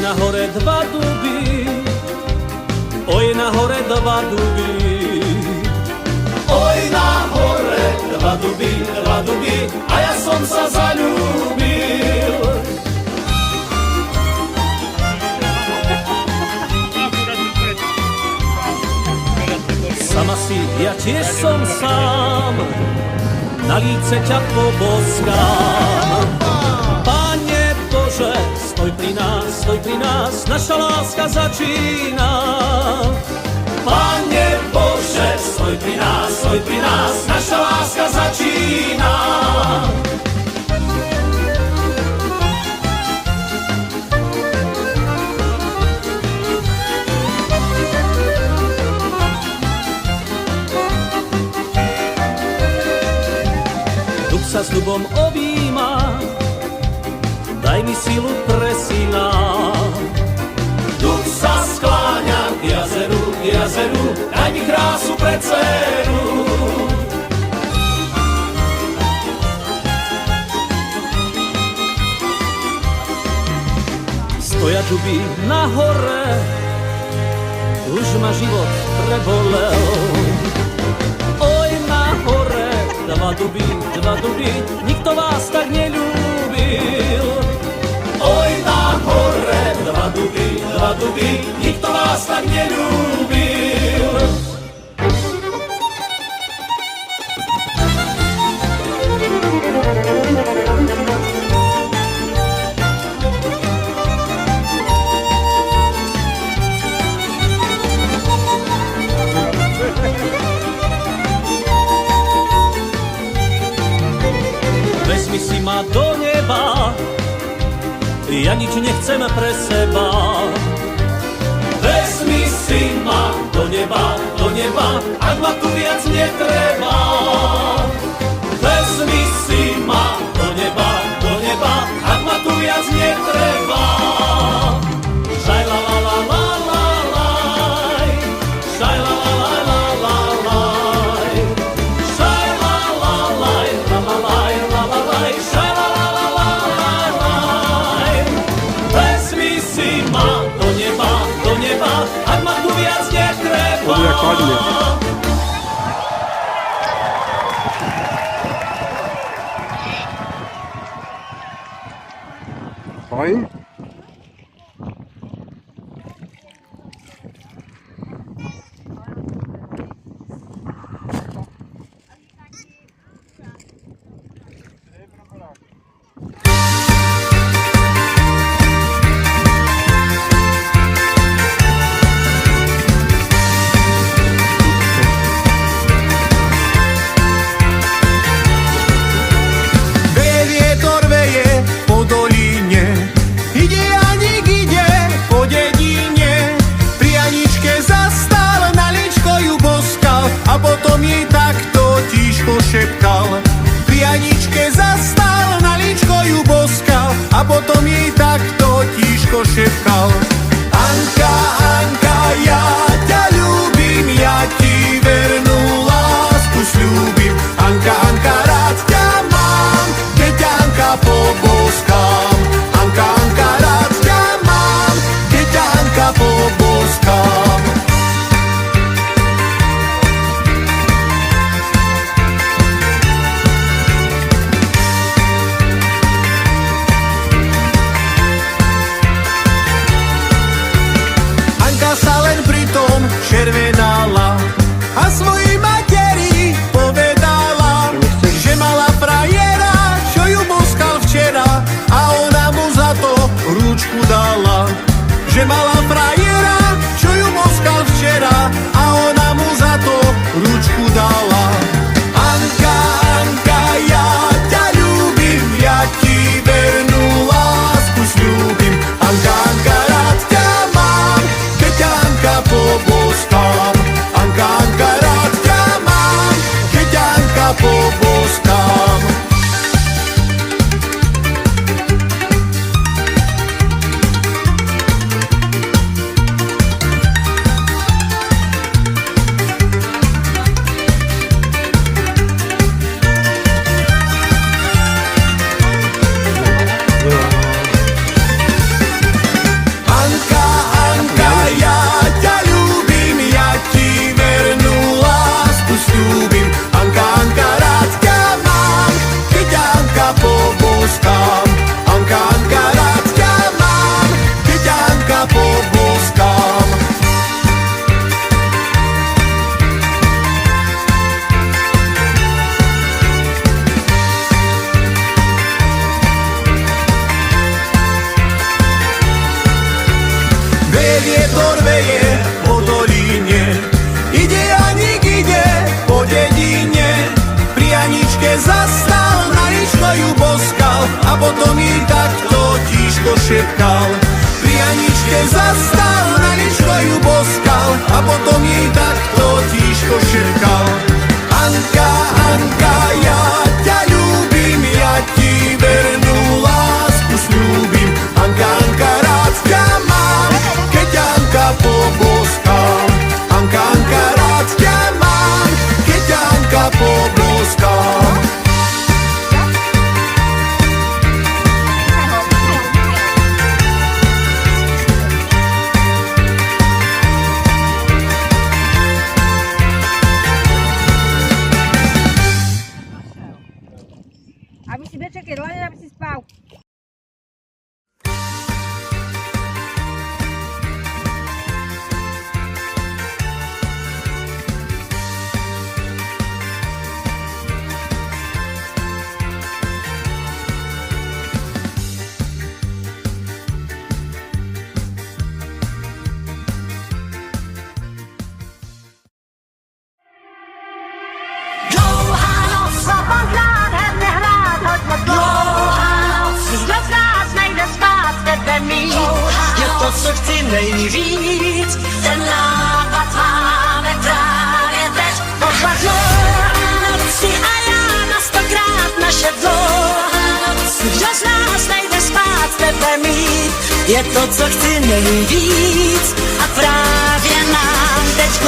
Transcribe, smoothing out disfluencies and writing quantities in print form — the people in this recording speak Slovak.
na hore dva duby, oj na hore dva duby. Oj na hore dva duby, a ja som sa zaľúbil. Sama si, ja tiež som sám, na líce ťa poboskám. Pane Bože, stoj pri nás, naša láska začína. Pane Bože, stoj pri nás, naša láska začína. Duch sa s dubom objíma, daj mi silu pre syna. Duch sa skláňa k jazeru, daj mi krásu pre dceru. Stoja duby na hore, už ma život prebolel. Oj na hore, dva duby, nikto vás tak neľúbil. Oj na hore, dva duby, nikto vás tak neľúbil. Vezmi si ma do neba, ja nič nechcem pre seba. Vezmi si ma do neba, ak ma tu viac netreba. Vezmi si ma do neba, ak ma tu viac netreba. Šaj la la la la la laj, šaj la la la la la laj, šaj la la laj, la la laj, la la laj, šaj la la la la laj. Vezmi si ma do neba, ak ma tu viac netreba. Fajn. Vietor veje po dolíne, ide Janík, ide po dedine. Pri Aničke zastal, na líčko ju boskal a potom jej takto tížko šepkal. Pri Aničke zastal, na líčko ju boskal a potom jej takto tížko šepkal. Anka, Anka, ja ťa ľúbim, ja ti vernú lásku sľúbim. Anka, Anka, rád ťa mám, keď ťa Anka poboskám. Anka, Anka, rád ťa mám, keď ťa Anka poboskám. prianičke zastal, na ličko ju boskal a potom jej takto tížko šepkal. Prianičke zastal, na ličko ju boskal a potom jej takto tížko šepkal. Anka, Anka, ja ťa ľúbim, ja ti vernú lásku sľúbim. Anka, Anka, rád ťa mám, keď ťa Anka poboskám. Anka, Anka, rád ťa mám, keď ťa Anka poboskám. Aby si bečekaj dlane, aby si spal. Dlouhá noc, nádherně hrát, hodně dlouhá noc, kdo z nás nejde spát, tebe mít, je to, co chci nejvíc, ten nápad máme právě teď, odvažnou noci a já na 100krát naše dlouhá noc, kdo z nás nejde spát, tebe mít, je to, co chci nejvíc a právě nám teď